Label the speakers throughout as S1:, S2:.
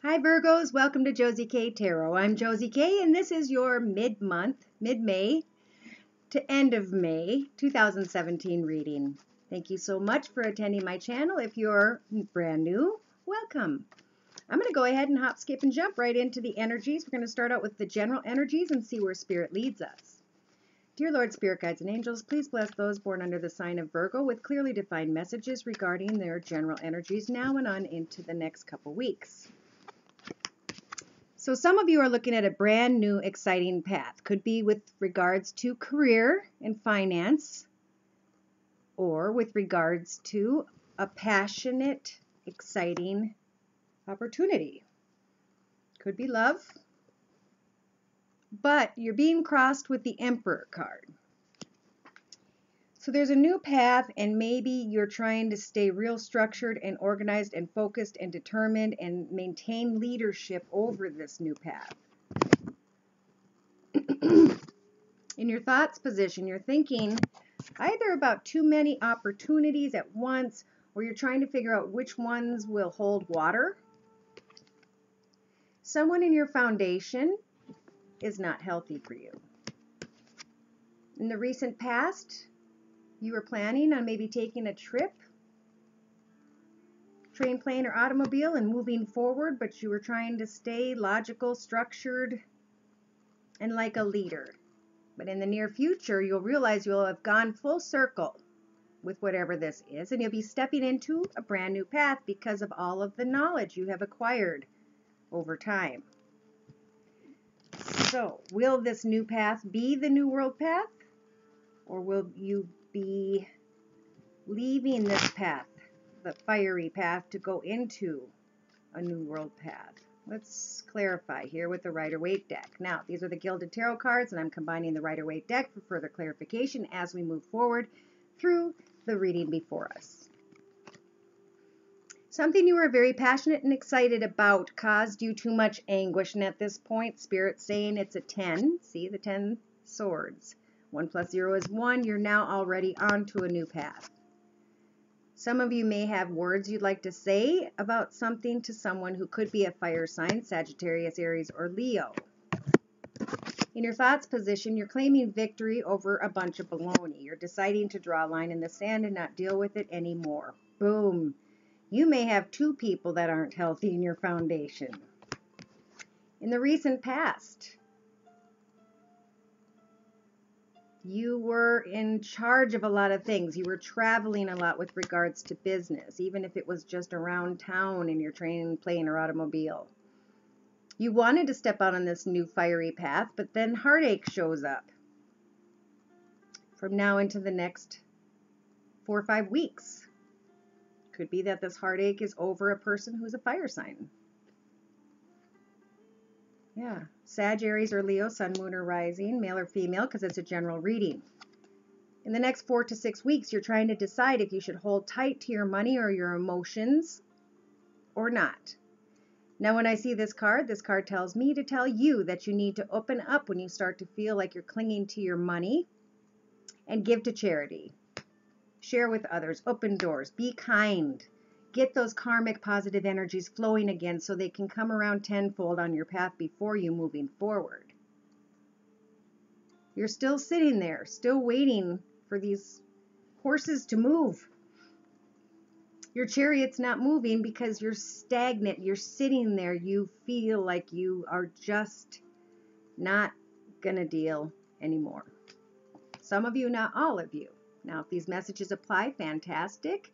S1: Hi Virgos, welcome to Josie K Tarot. I'm Josie K and this is your mid-month, mid-May to end of May 2017 reading. Thank you so much for attending my channel. If you're brand new, welcome. I'm going to go ahead and hop, skip, and jump right into the energies. We're going to start out with the general energies and see where Spirit leads us. Dear Lord, Spirit Guides, and Angels, please bless those born under the sign of Virgo with clearly defined messages regarding their general energies now and on into the next couple weeks. So some of you are looking at a brand new, exciting path. Could be with regards to career and finance, or with regards to a passionate, exciting opportunity. Could be love, but you're being crossed with the Emperor card. So there's a new path, and maybe you're trying to stay real structured and organized and focused and determined and maintain leadership over this new path. In your thoughts position, you're thinking either about too many opportunities at once, or you're trying to figure out which ones will hold water. Someone in your foundation is not healthy for you. In the recent past, you were planning on maybe taking a trip, train, plane, or automobile and moving forward, but you were trying to stay logical, structured, and like a leader. But in the near future, you'll realize you'll have gone full circle with whatever this is, and you'll be stepping into a brand new path because of all of the knowledge you have acquired over time. So, will this new path be the New World path, or will you be leaving this path, the fiery path, to go into a New World path? Let's clarify here with the Rider-Waite deck. Now, these are the Gilded Tarot cards, and I'm combining the Rider-Waite deck for further clarification as we move forward through the reading before us. Something you were very passionate and excited about caused you too much anguish, and at this point, Spirit's saying it's a 10. See, the 10 swords. 1 plus 0 is 1. You're now already onto a new path. Some of you may have words you'd like to say about something to someone who could be a fire sign, Sagittarius, Aries, or Leo. In your thoughts position, you're claiming victory over a bunch of baloney. You're deciding to draw a line in the sand and not deal with it anymore. Boom. You may have two people that aren't healthy in your foundation. In the recent past, you were in charge of a lot of things. You were traveling a lot with regards to business, even if it was just around town in your train, plane, or automobile. You wanted to step out on this new fiery path, but then heartache shows up. From now into the next 4 or 5 weeks. Could be that this heartache is over a person who's a fire sign. Yeah, Sag, Aries, or Leo, Sun, Moon, or Rising, male or female, because it's a general reading. In the next 4 to 6 weeks, you're trying to decide if you should hold tight to your money or your emotions or not. Now, when I see this card tells me to tell you that you need to open up when you start to feel like you're clinging to your money, and give to charity. Share with others, open doors, be kind. Get those karmic positive energies flowing again so they can come around tenfold on your path before you moving forward. You're still sitting there, still waiting for these horses to move. Your chariot's not moving because you're stagnant. You're sitting there. You feel like you are just not going to deal anymore. Some of you, not all of you. Now, if these messages apply, fantastic.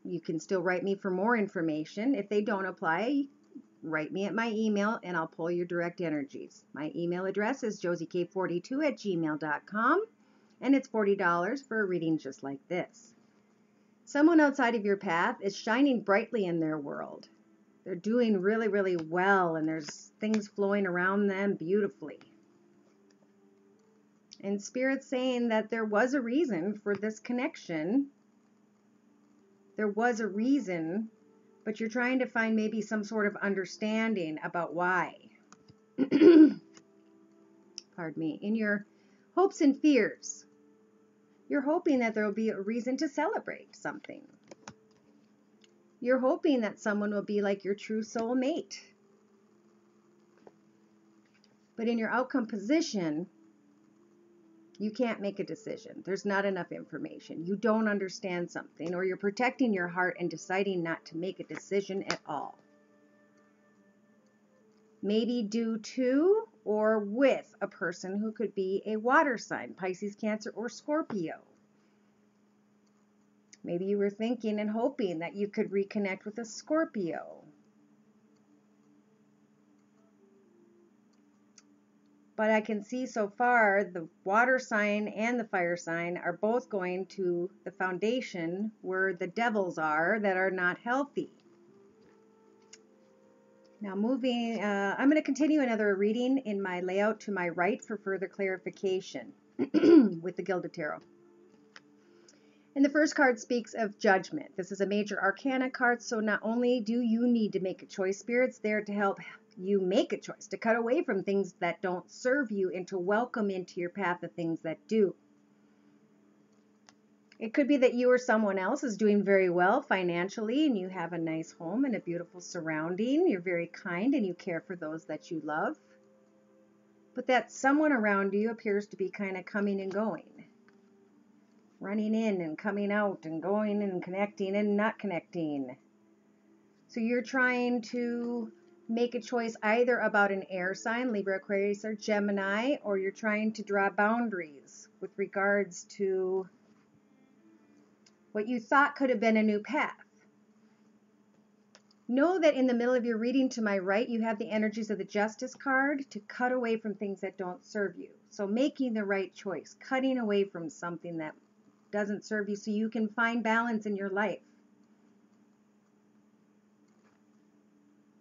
S1: You can still write me for more information. If they don't apply, write me at my email and I'll pull your direct energies. My email address is josiek42@gmail.com, and it's $40 for a reading just like this. Someone outside of your path is shining brightly in their world. They're doing really, really well, and there's things flowing around them beautifully. And Spirit's saying that there was a reason for this connection. There was a reason, but you're trying to find maybe some sort of understanding about why. Pardon me. In your hopes and fears, you're hoping that there will be a reason to celebrate something. You're hoping that someone will be like your true soul mate. But in your outcome position, you can't make a decision. There's not enough information. You don't understand something, or you're protecting your heart and deciding not to make a decision at all. Maybe due to or with a person who could be a water sign, Pisces, Cancer, or Scorpio. Maybe you were thinking and hoping that you could reconnect with a Scorpio. But I can see so far the water sign and the fire sign are both going to the foundation where the devils are that are not healthy. Now moving, I'm going to continue another reading in my layout to my right for further clarification with the Gilded Tarot. And the first card speaks of judgment. This is a major arcana card, so not only do you need to make a choice, Spirit's there to help you make a choice, to cut away from things that don't serve you and to welcome into your path the things that do. It could be that you or someone else is doing very well financially and you have a nice home and a beautiful surrounding. You're very kind and you care for those that you love. But that someone around you appears to be kind of coming and going. Running in and coming out and going and connecting and not connecting. So you're trying to make a choice either about an air sign, Libra, Aquarius, or Gemini, or you're trying to draw boundaries with regards to what you thought could have been a new path. Know that in the middle of your reading to my right, you have the energies of the Justice card to cut away from things that don't serve you. So making the right choice, cutting away from something that doesn't serve you so you can find balance in your life.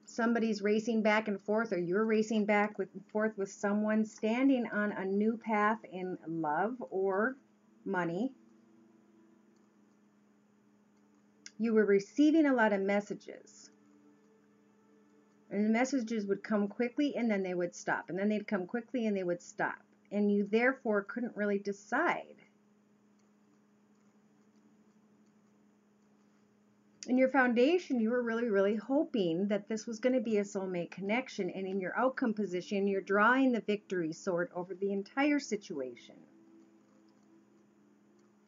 S1: Somebody's racing back and forth, or you're racing back and forth with someone standing on a new path in love or money. You were receiving a lot of messages. And the messages would come quickly and then they would stop. And then they'd come quickly and they would stop. And you therefore couldn't really decide. In your foundation, you were really hoping that this was going to be a soulmate connection. And in your outcome position, you're drawing the victory sword over the entire situation.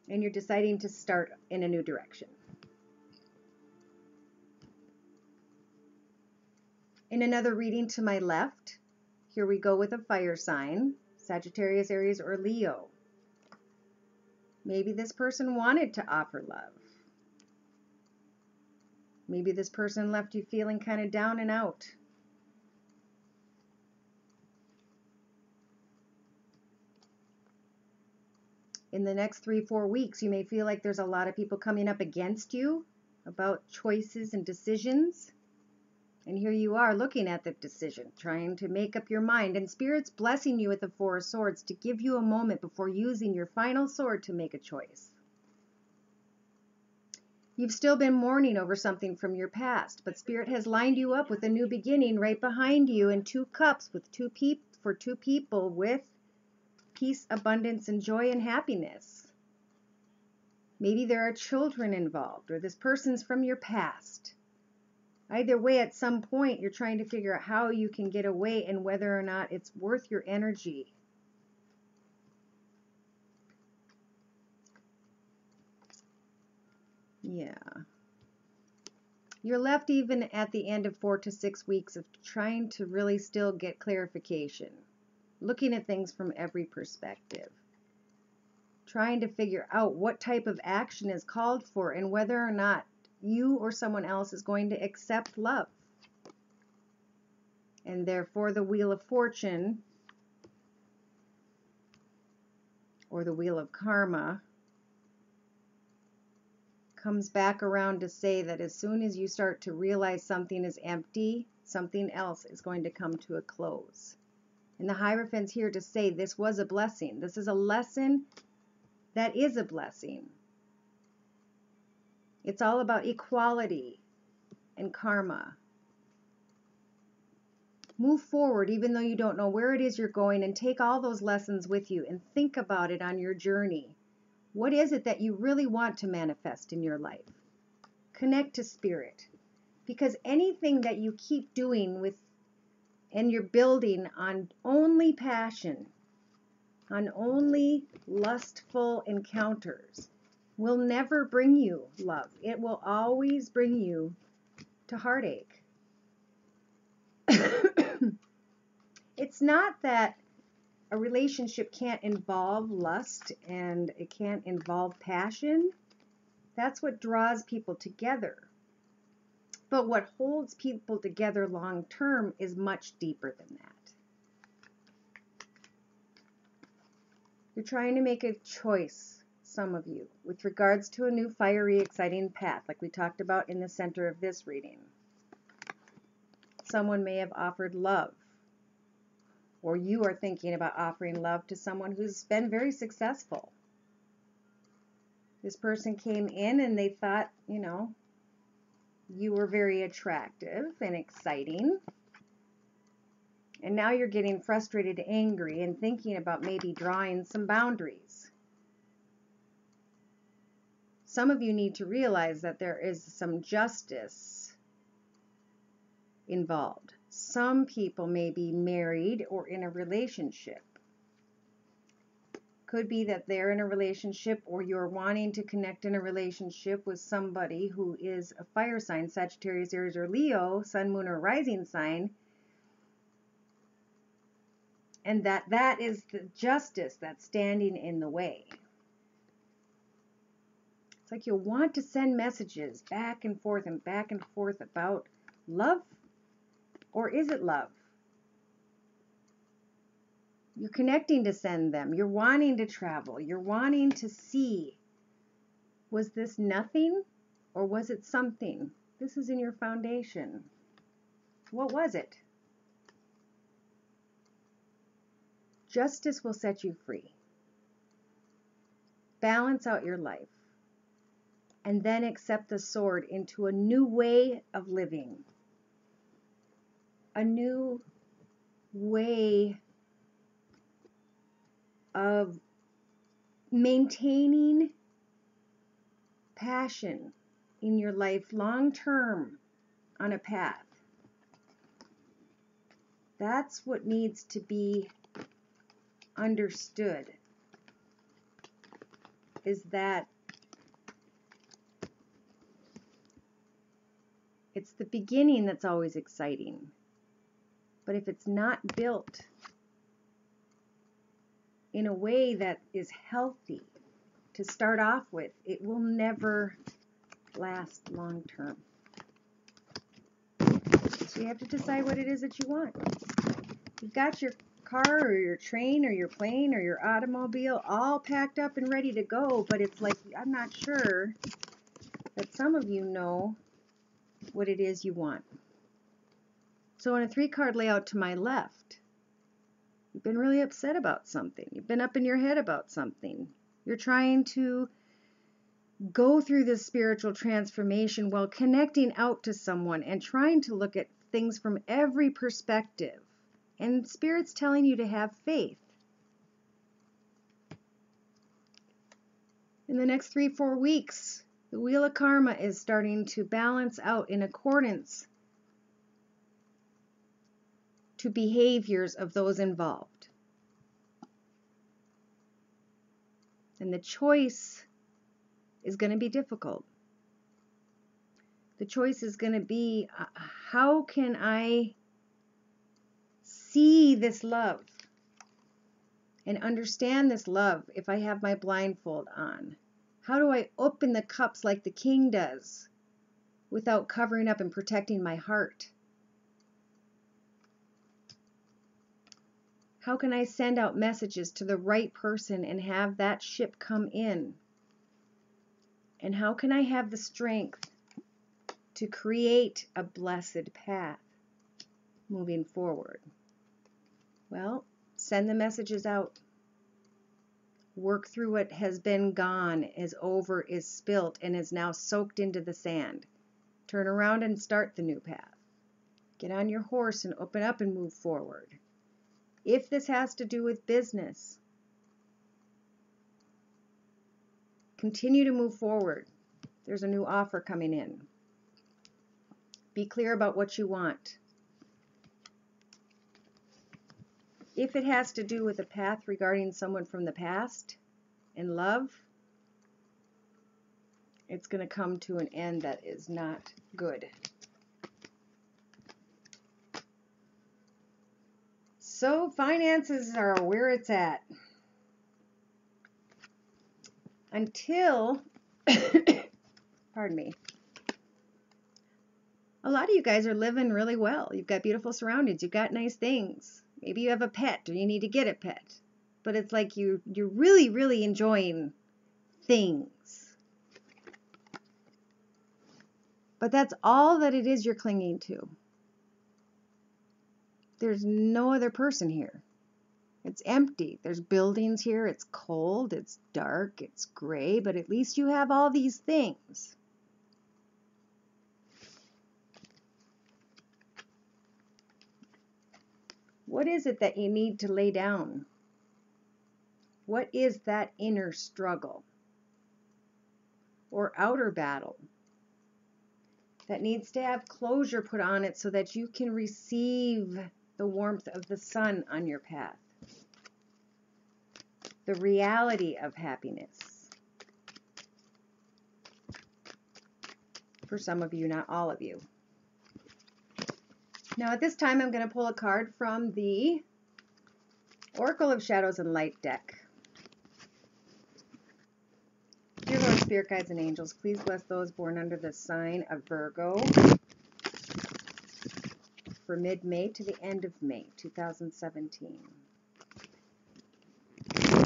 S1: And you're deciding to start in a new direction. In another reading to my left, here we go with a fire sign, Sagittarius, Aries, or Leo. Maybe this person wanted to offer love. Maybe this person left you feeling kind of down and out. In the next 3-4 weeks, you may feel like there's a lot of people coming up against you about choices and decisions. And here you are looking at the decision, trying to make up your mind. And Spirit's blessing you with the Four of Swords to give you a moment before using your final sword to make a choice. You've still been mourning over something from your past, but Spirit has lined you up with a new beginning right behind you, and 2 cups with two people with peace, abundance, and joy and happiness. Maybe there are children involved, or this person's from your past. Either way, at some point, you're trying to figure out how you can get away and whether or not it's worth your energy. Yeah. You're left even at the end of 4 to 6 weeks of trying to really still get clarification. Looking at things from every perspective. Trying to figure out what type of action is called for and whether or not you or someone else is going to accept love. And therefore the Wheel of Fortune or the Wheel of Karma comes back around to say that as soon as you start to realize something is empty, something else is going to come to a close. And the Hierophant's here to say this was a blessing. This is a lesson that is a blessing. It's all about equality and karma. Move forward even though you don't know where it is you're going, and take all those lessons with you and think about it on your journey. What is it that you really want to manifest in your life? Connect to Spirit. Because anything that you keep doing with and you're building on only passion, on only lustful encounters, will never bring you love. It will always bring you to heartache. It's not that a relationship can't involve lust and it can't involve passion. That's what draws people together. But what holds people together long term is much deeper than that. You're trying to make a choice, some of you, with regards to a new fiery, exciting path, like we talked about in the center of this reading. Someone may have offered love, or you are thinking about offering love to someone who's been very successful. This person came in and they thought, you know, you were very attractive and exciting. And now you're getting frustrated, angry, and thinking about maybe drawing some boundaries. Some of you need to realize that there is some justice involved. Some people may be married or in a relationship. Could be that they're in a relationship or you're wanting to connect in a relationship with somebody who is a fire sign, Sagittarius, Aries, or Leo, sun, moon, or rising sign. And that is the justice that's standing in the way. It's like you'll want to send messages back and forth about love, or is it love? You're connecting to send them. You're wanting to travel. You're wanting to see. Was this nothing or was it something? This is in your foundation. What was it? Justice will set you free. Balance out your life. And then accept the sword into a new way of living. A new way of maintaining passion in your life long term on a path. That's what needs to be understood, is that it's the beginning that's always exciting. But if it's not built in a way that is healthy to start off with, it will never last long term. So you have to decide what it is that you want. You've got your car or your train or your plane or your automobile all packed up and ready to go, but it's like, I'm not sure that some of you know what it is you want. So in a 3-card layout to my left, you've been really upset about something. You've been up in your head about something. You're trying to go through this spiritual transformation while connecting out to someone and trying to look at things from every perspective. And Spirit's telling you to have faith. In the next 3-4 weeks, the wheel of karma is starting to balance out in accordance to behaviors of those involved. And the choice is going to be difficult. The choice is going to be, how can I see this love and understand this love if I have my blindfold on? How do I open the cups like the king does without covering up and protecting my heart? How can I send out messages to the right person and have that ship come in? And how can I have the strength to create a blessed path moving forward? Well, send the messages out. Work through what has been gone, is over, is spilt, and is now soaked into the sand. Turn around and start the new path. Get on your horse and open up and move forward. If this has to do with business, continue to move forward. There's a new offer coming in. Be clear about what you want. If it has to do with a path regarding someone from the past in love, it's going to come to an end that is not good. So finances are where it's at. Until, pardon me, a lot of you guys are living really well. You've got beautiful surroundings. You've got nice things. Maybe you have a pet or you need to get a pet. But it's like you're really, really enjoying things. But that's all that it is you're clinging to. There's no other person here. It's empty. There's buildings here. It's cold. It's dark. It's gray. But at least you have all these things. What is it that you need to lay down? What is that inner struggle or outer battle that needs to have closure put on it so that you can receive the warmth of the sun on your path? The reality of happiness. For some of you, not all of you. Now at this time I'm going to pull a card from the Oracle of Shadows and Light deck. Dear Lord, Spirit Guides, and Angels, please bless those born under the sign of Virgo for mid-May to the end of May 2017.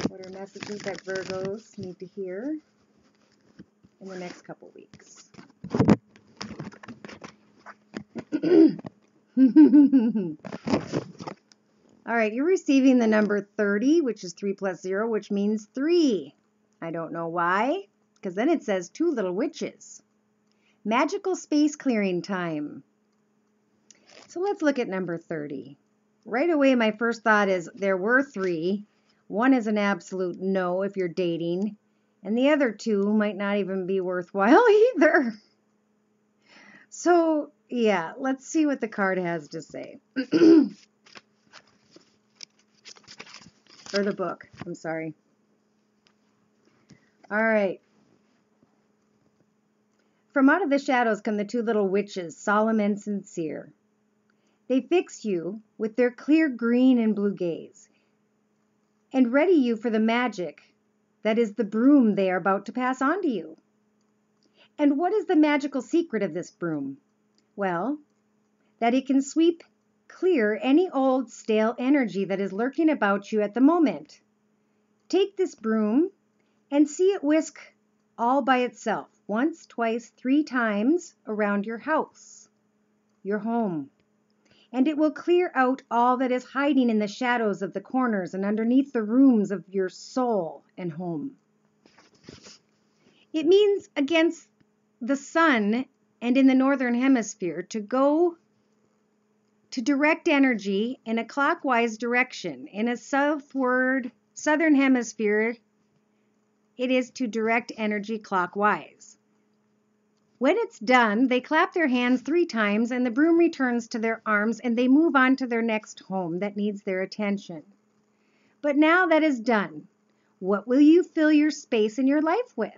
S1: What are messages that Virgos need to hear in the next couple weeks? All right, you're receiving the number 30, which is 3 plus 0, which means 3. I don't know why, because then it says 2 little witches. Magical space clearing time. So let's look at number 30. Right away, my first thought is there were 3. One is an absolute no if you're dating, and the other 2 might not even be worthwhile either. So, yeah, let's see what the card has to say. Or the book, I'm sorry. All right. From out of the shadows come the 2 little witches, solemn and sincere. They fix you with their clear green and blue gaze and ready you for the magic that is the broom they are about to pass on to you. And what is the magical secret of this broom? Well, that it can sweep clear any old stale energy that is lurking about you at the moment. Take this broom and see it whisk all by itself, once, twice, 3 times around your house, your home. And it will clear out all that is hiding in the shadows of the corners and underneath the rooms of your soul and home. It means against the sun and in the northern hemisphere to go to direct energy in a clockwise direction. In a southern hemisphere, it is to direct energy clockwise. When it's done, they clap their hands 3 times and the broom returns to their arms and they move on to their next home that needs their attention. But now that is done, what will you fill your space in your life with?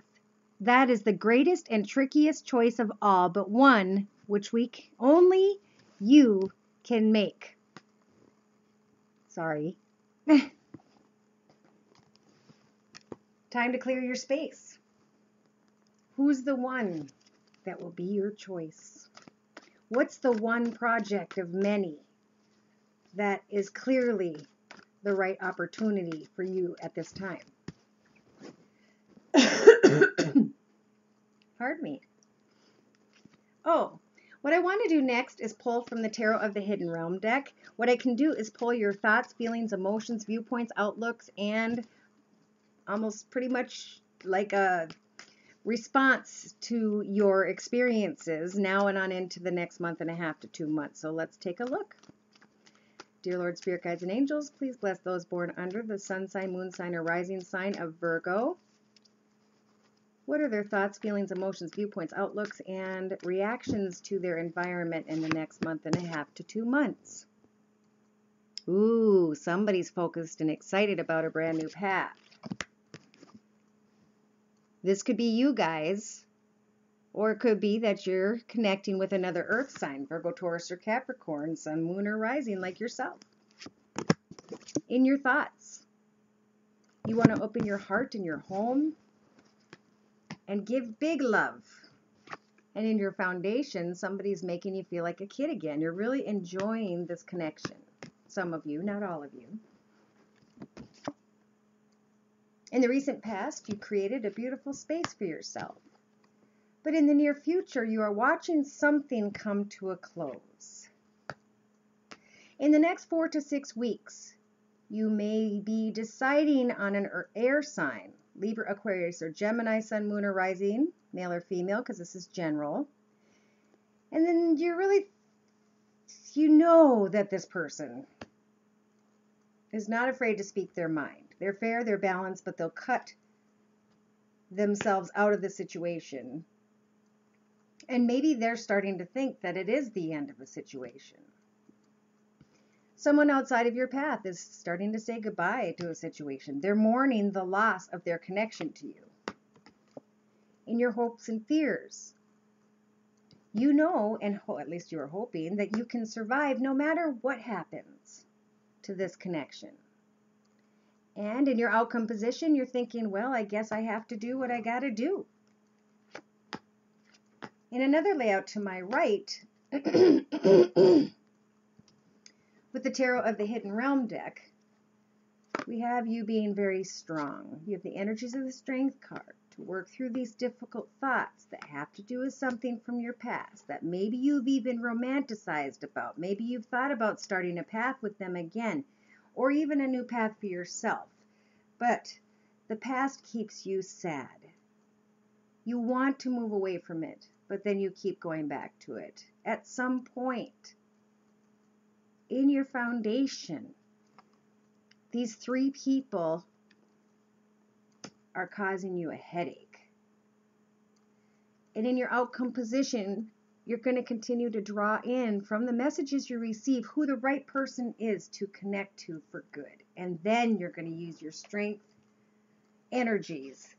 S1: That is the greatest and trickiest choice of all, but one which only you can make. Sorry. Time to clear your space. Who's the one that will be your choice? What's the one project of many that is clearly the right opportunity for you at this time? Pardon me. Oh, what I want to do next is pull from the Tarot of the Hidden Realm deck. What I can do is pull your thoughts, feelings, emotions, viewpoints, outlooks, and almost pretty much like a response to your experiences now and on into the next month and a half to 2 months. So let's take a look. Dear Lord, Spirit Guides, and Angels, please bless those born under the sun sign, moon sign, or rising sign of Virgo. What are their thoughts, feelings, emotions, viewpoints, outlooks, and reactions to their environment in the next month and a half to 2 months? Ooh, somebody's focused and excited about a brand new path. This could be you guys, or it could be that you're connecting with another earth sign, Virgo, Taurus, or Capricorn, sun, moon, or rising like yourself. In your thoughts, you want to open your heart and your home and give big love. And in your foundation, somebody's making you feel like a kid again. You're really enjoying this connection. Some of you, not all of you. In the recent past, you created a beautiful space for yourself. But in the near future, you are watching something come to a close. In the next 4 to 6 weeks, you may be deciding on an air sign, Libra, Aquarius, or Gemini, sun, moon, or rising, male or female, because this is general. And then you know that this person is not afraid to speak their mind. They're fair, they're balanced, but they'll cut themselves out of the situation. And maybe they're starting to think that it is the end of a situation. Someone outside of your path is starting to say goodbye to a situation. They're mourning the loss of their connection to you. In your hopes and fears, you know, and at least you are hoping, that you can survive no matter what happens to this connection. And in your outcome position, you're thinking, well, I guess I have to do what I got to do. In another layout to my right, with the Tarot of the Hidden Realm deck, we have you being very strong. You have the energies of the Strength card to work through these difficult thoughts that have to do with something from your past that maybe you've even romanticized about. Maybe you've thought about starting a path with them again, or even a new path for yourself. But the past keeps you sad. You want to move away from it, but then you keep going back to it. At some point in your foundation, these 3 people are causing you a headache. And in your outcome position, you're going to continue to draw in from the messages you receive who the right person is to connect to for good. And then you're going to use your strength energies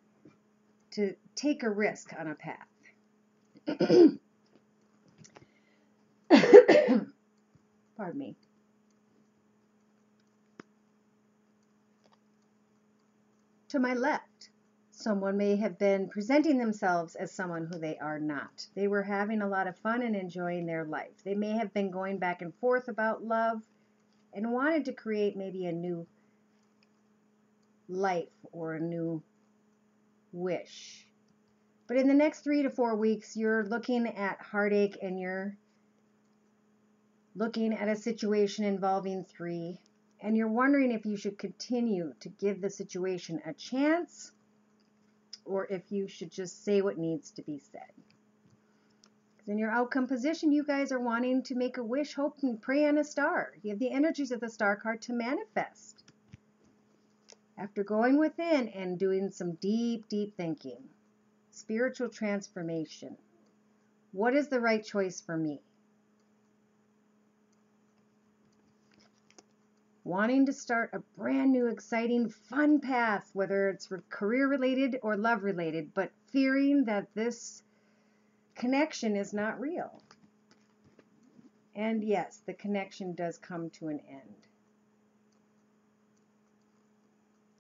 S1: to take a risk on a path. Pardon me. To my left, someone may have been presenting themselves as someone who they are not. They were having a lot of fun and enjoying their life. They may have been going back and forth about love and wanted to create maybe a new life or a new wish. But in the next 3 to 4 weeks, you're looking at heartache and you're looking at a situation involving 3, and you're wondering if you should continue to give the situation a chance or if you should just say what needs to be said. Because in your outcome position, you guys are wanting to make a wish, hope, and pray on a star. You have the energies of the star card to manifest. After going within and doing some deep, deep thinking, spiritual transformation. What is the right choice for me? Wanting to start a brand new, exciting, fun path, whether it's career-related or love-related, but fearing that this connection is not real. And yes, the connection does come to an end.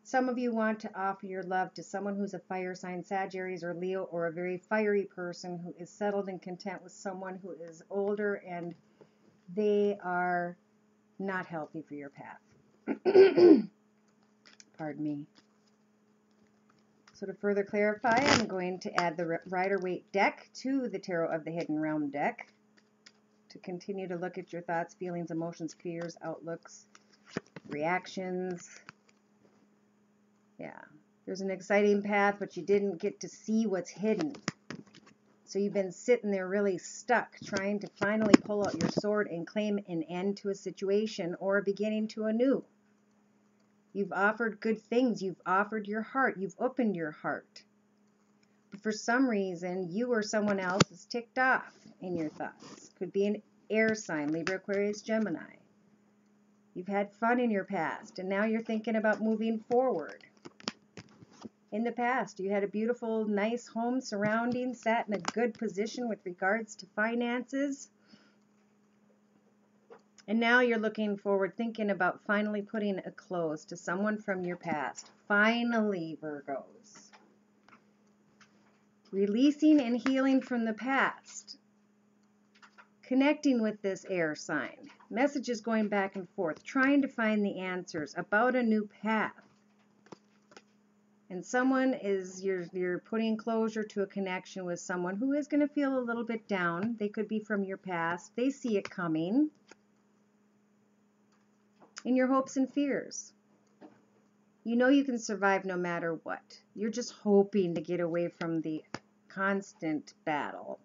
S1: Some of you want to offer your love to someone who's a fire sign, Sagittarius or Leo, or a very fiery person who is settled and content with someone who is older and they are not healthy for your path. Pardon me. So to further clarify, I'm going to add the Rider-Waite deck to the Tarot of the Hidden Realm deck to continue to look at your thoughts, feelings, emotions, fears, outlooks, reactions. Yeah, there's an exciting path, but you didn't get to see what's hidden. So you've been sitting there really stuck, trying to finally pull out your sword and claim an end to a situation or a beginning to a new. You've offered good things. You've offered your heart. You've opened your heart. But for some reason, you or someone else is ticked off in your thoughts. Could be an air sign, Libra, Aquarius, Gemini. You've had fun in your past, and now you're thinking about moving forward. In the past, you had a beautiful, nice home surrounding, sat in a good position with regards to finances. And now you're looking forward, thinking about finally putting a close to someone from your past. Finally, Virgos. Releasing and healing from the past. Connecting with this air sign. Messages going back and forth, trying to find the answers about a new path. And someone is, you're putting closure to a connection with someone who is going to feel a little bit down. They could be from your past. They see it coming. In your hopes and fears. You know you can survive no matter what. You're just hoping to get away from the constant battle.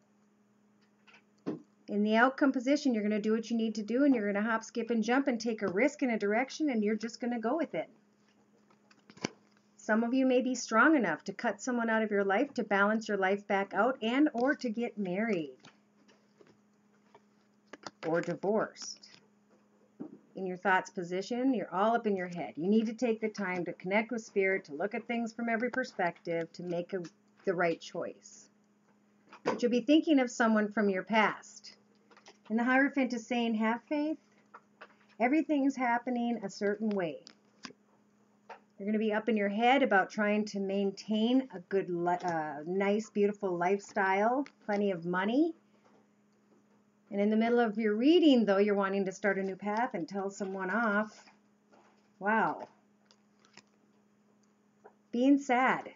S1: In the outcome position, you're going to do what you need to do, and you're going to hop, skip, and jump and take a risk in a direction, and you're just going to go with it. Some of you may be strong enough to cut someone out of your life, to balance your life back out, and or to get married or divorced. In your thoughts position, you're all up in your head. You need to take the time to connect with spirit, to look at things from every perspective, to make the right choice. But you'll be thinking of someone from your past. And the Hierophant is saying, have faith. Everything's happening a certain way. You're going to be up in your head about trying to maintain a good, nice, beautiful lifestyle, plenty of money. And in the middle of your reading, though, you're wanting to start a new path and tell someone off. Wow. Being sad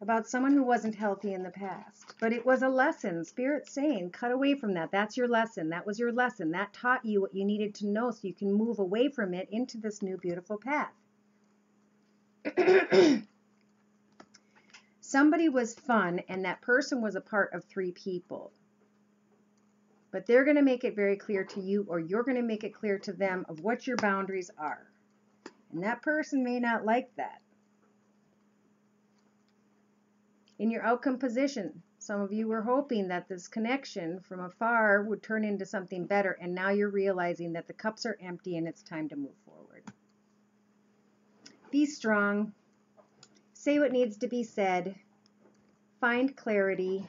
S1: about someone who wasn't healthy in the past. But it was a lesson. Spirit's saying, cut away from that. That's your lesson. That was your lesson. That taught you what you needed to know so you can move away from it into this new beautiful path. Somebody was fun, and that person was a part of 3 people. But they're going to make it very clear to you, or you're going to make it clear to them of what your boundaries are. And that person may not like that. In your outcome position, some of you were hoping that this connection from afar would turn into something better, and now you're realizing that the cups are empty and it's time to move forward. Be strong. Say what needs to be said. Find clarity.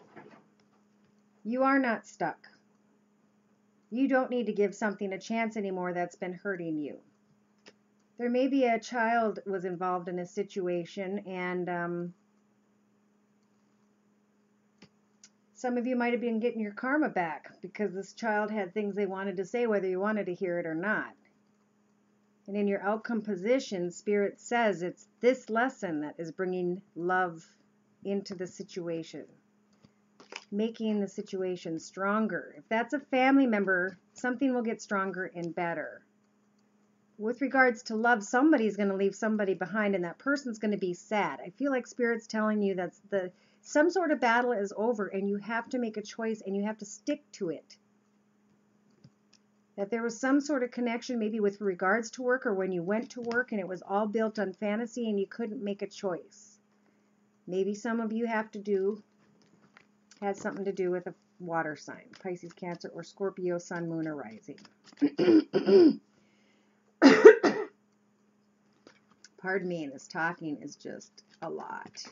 S1: You are not stuck. You don't need to give something a chance anymore that's been hurting you. There may be a child was involved in a situation, and some of you might have been getting your karma back because this child had things they wanted to say, whether you wanted to hear it or not. And in your outcome position, Spirit says it's this lesson that is bringing love into the situation, making the situation stronger. If that's a family member, something will get stronger and better. With regards to love, somebody's going to leave somebody behind, and that person's going to be sad. I feel like Spirit's telling you that some sort of battle is over, and you have to make a choice, and you have to stick to it. That there was some sort of connection, maybe with regards to work, or when you went to work, and it was all built on fantasy, and you couldn't make a choice. Maybe some of you had something to do with a water sign, Pisces, Cancer, or Scorpio, Sun, Moon, or Rising. Pardon me, this talking is just a lot.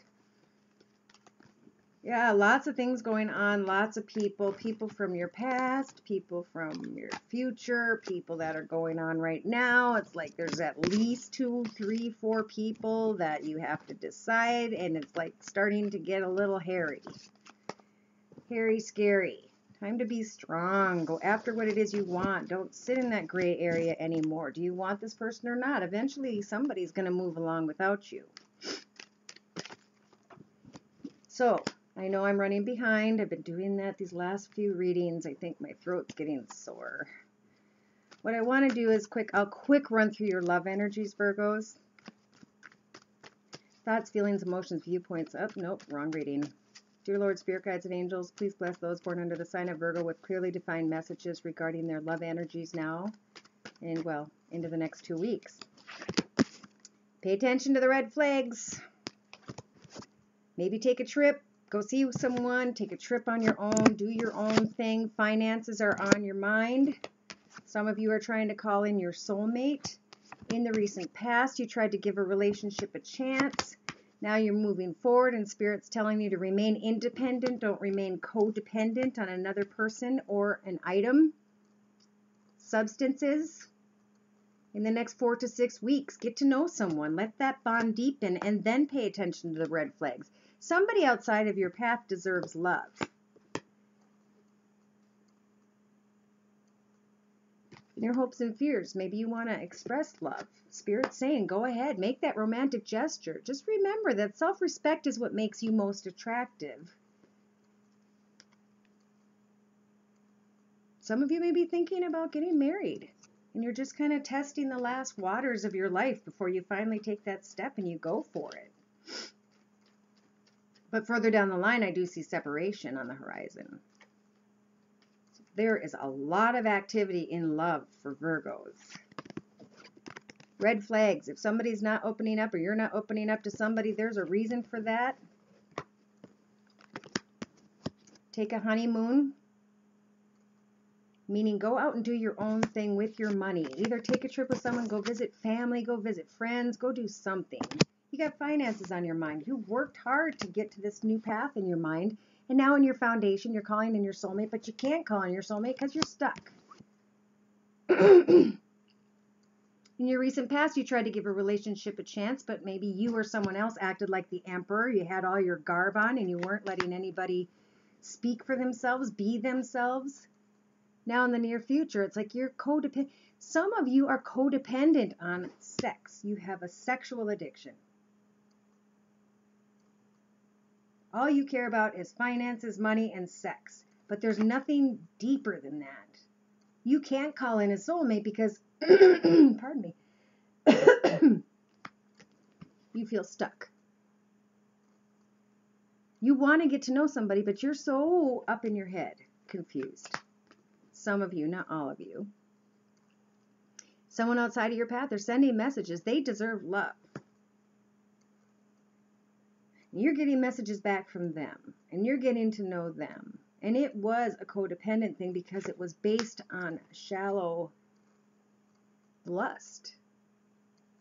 S1: Yeah, lots of things going on, lots of people from your past, people from your future, people that are going on right now. It's like there's at least 2, 3, 4 people that you have to decide, and it's like starting to get a little hairy. Hairy, scary. Time to be strong. Go after what it is you want. Don't sit in that gray area anymore. Do you want this person or not? Eventually, somebody's going to move along without you. So, I know I'm running behind. I've been doing that these last few readings. I think my throat's getting sore. What I want to do is I'll quick run through your love energies, Virgos. Thoughts, feelings, emotions, viewpoints. Oh, nope, wrong reading. Dear Lord, Spirit Guides and Angels, please bless those born under the sign of Virgo with clearly defined messages regarding their love energies now and, well, into the next 2 weeks. Pay attention to the red flags. Maybe take a trip. Go see someone. Take a trip on your own. Do your own thing. Finances are on your mind. Some of you are trying to call in your soulmate. In the recent past, you tried to give a relationship a chance. Now you're moving forward and Spirit's telling you to remain independent. Don't remain codependent on another person or an item. Substances. In the next 4 to 6 weeks, get to know someone. Let that bond deepen and then pay attention to the red flags. Somebody outside of your path deserves love. In your hopes and fears, maybe you want to express love. Spirit's saying, go ahead, make that romantic gesture. Just remember that self-respect is what makes you most attractive. Some of you may be thinking about getting married, and you're just kind of testing the last waters of your life before you finally take that step and you go for it. But further down the line, I do see separation on the horizon. There is a lot of activity in love for Virgos. Red flags. If somebody's not opening up or you're not opening up to somebody, there's a reason for that. Take a honeymoon. Meaning go out and do your own thing with your money. Either take a trip with someone, go visit family, go visit friends, go do something. You got finances on your mind. You worked hard to get to this new path in your mind. And now in your foundation, you're calling in your soulmate, but you can't call in your soulmate because you're stuck. In your recent past, you tried to give a relationship a chance, but maybe you or someone else acted like the emperor. You had all your garb on and you weren't letting anybody speak for themselves, be themselves. Now in the near future, it's like you're codependent. Some of you are codependent on sex. You have a sexual addiction. All you care about is finances, money, and sex. But there's nothing deeper than that. You can't call in a soulmate because, pardon me, you feel stuck. You want to get to know somebody, but you're so up in your head, confused. Some of you, not all of you. Someone outside of your path, they're sending messages. They deserve love. You're getting messages back from them, and you're getting to know them. And it was a codependent thing because it was based on shallow lust.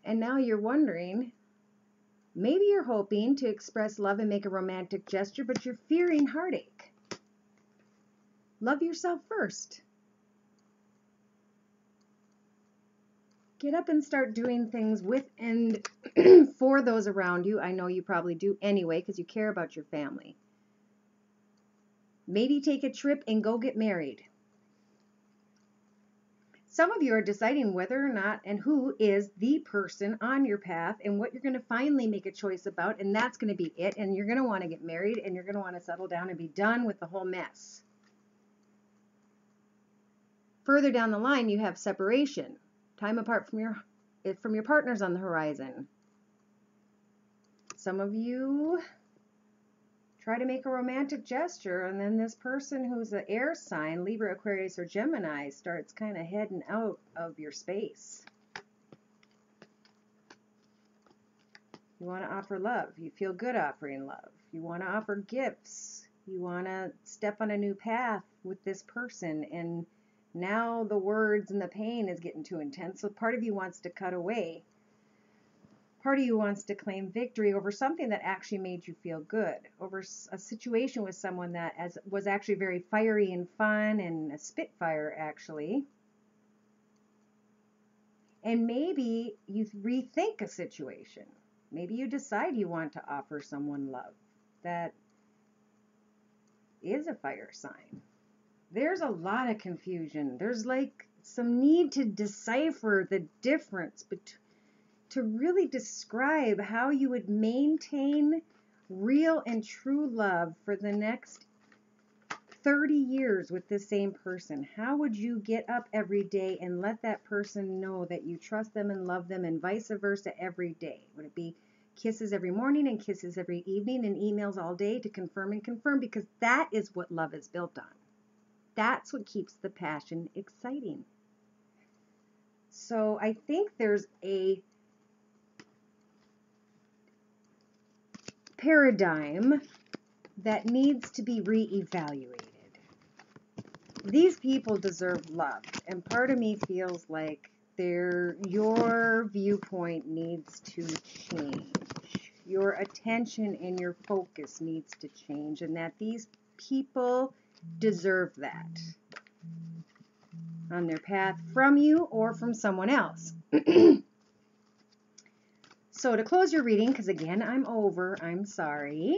S1: And now you're wondering, maybe you're hoping to express love and make a romantic gesture, but you're fearing heartache. Love yourself first. Get up and start doing things with and for those around you. I know you probably do anyway because you care about your family. Maybe take a trip and go get married. Some of you are deciding whether or not and who is the person on your path and what you're going to finally make a choice about, and that's going to be it. And you're going to want to get married and you're going to want to settle down and be done with the whole mess. Further down the line, you have separation. Time apart from your partners on the horizon. Some of you try to make a romantic gesture, and then this person who's an air sign, Libra, Aquarius, or Gemini, starts kind of heading out of your space. You want to offer love. You feel good offering love. You want to offer gifts. You want to step on a new path with this person, and now the words and the pain is getting too intense, so part of you wants to cut away. Part of you wants to claim victory over something that actually made you feel good, over a situation with someone that was actually very fiery and fun and a spitfire, actually. And maybe you rethink a situation. Maybe you decide you want to offer someone love that is a fire sign. There's a lot of confusion. There's like some need to decipher the difference to really describe how you would maintain real and true love for the next 30 years with the same person. How would you get up every day and let that person know that you trust them and love them, and vice versa every day? Would it be kisses every morning and kisses every evening and emails all day to confirm and confirm? Because that is what love is built on. That's what keeps the passion exciting. So I think there's a paradigm that needs to be reevaluated. these people deserve love, and part of me feels like your viewpoint needs to change. Your attention and your focus needs to change, and that these people deserve that on their path from you or from someone else. So to close your reading, because again, I'm sorry.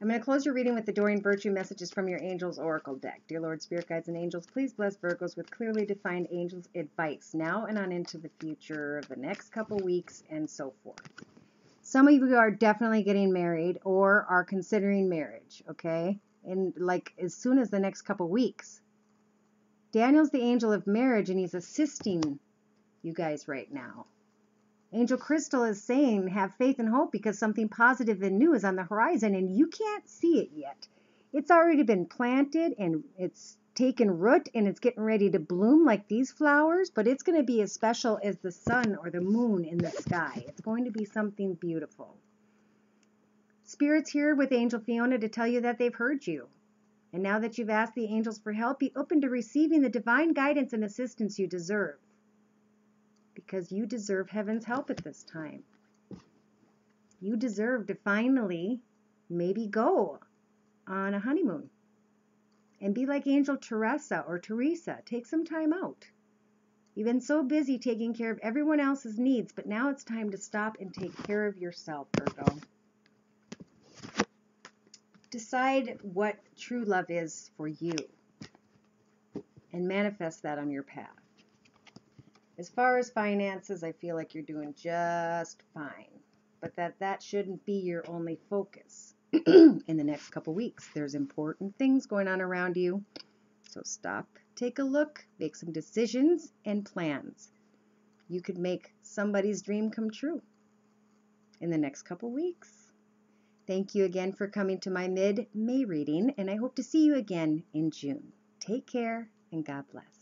S1: I'm going to close your reading with the Doreen Virtue messages from your Angels Oracle deck. Dear Lord, Spirit Guides, and Angels, please bless Virgos with clearly defined angels' advice now and on into the future, the next couple weeks, and so forth. Some of you are definitely getting married or are considering marriage, okay? And like as soon as the next couple weeks. Daniel's the angel of marriage, and he's assisting you guys right now. Angel Crystal is saying, have faith and hope because something positive and new is on the horizon and you can't see it yet. It's already been planted and it's taken root and it's getting ready to bloom like these flowers, but it's going to be as special as the sun or the moon in the sky. It's going to be something beautiful. Spirit's here with Angel Fiona to tell you that they've heard you. And now that you've asked the angels for help, be open to receiving the divine guidance and assistance you deserve. Because you deserve heaven's help at this time. You deserve to finally maybe go on a honeymoon and be like Angel Teresa or Teresa. Take some time out. You've been so busy taking care of everyone else's needs, but now it's time to stop and take care of yourself, Virgo. Decide what true love is for you and manifest that on your path. As far as finances, I feel like you're doing just fine, but that shouldn't be your only focus in the next couple weeks. There's important things going on around you, so stop, take a look, make some decisions and plans. You could make somebody's dream come true in the next couple weeks. Thank you again for coming to my mid-May reading, and I hope to see you again in June. Take care, and God bless.